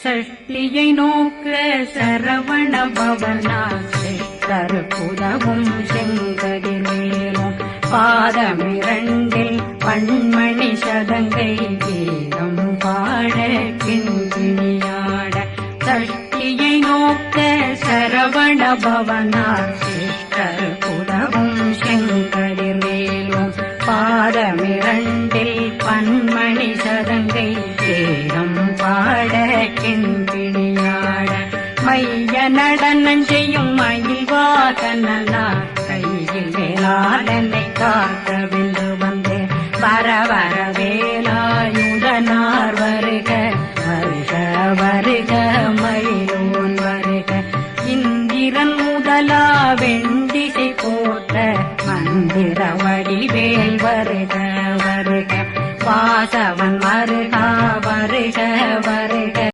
சஷ்டியை நோக்க சரவண பவனா கருப்புதவும் செங்கதிர்வேலும் பாதமிரண்டில் பண்மணி சதங்கை கீதம் பாட கிண்கிணியாட சஷ்டியை நோக்க சரவண பவனா கருப்புதவும் செங்கதிர்வேலும் பாதமிரண்டில் பண்மணி சதங்கை கீதம் பாட கிண்கிணியாட மைய நடனம் செய்யும் மயில் வாகனார் கையில் வேளாளனை காக்க வென்று வந்து வர வர வேலாயுதனார் வருக வருக வருக மயிலோன் வருக இந்திரன் முதலா வெண்டிசை போற்ற மந்திர வடிவேல் வருக வருக வாசவன் வருக வருக வருக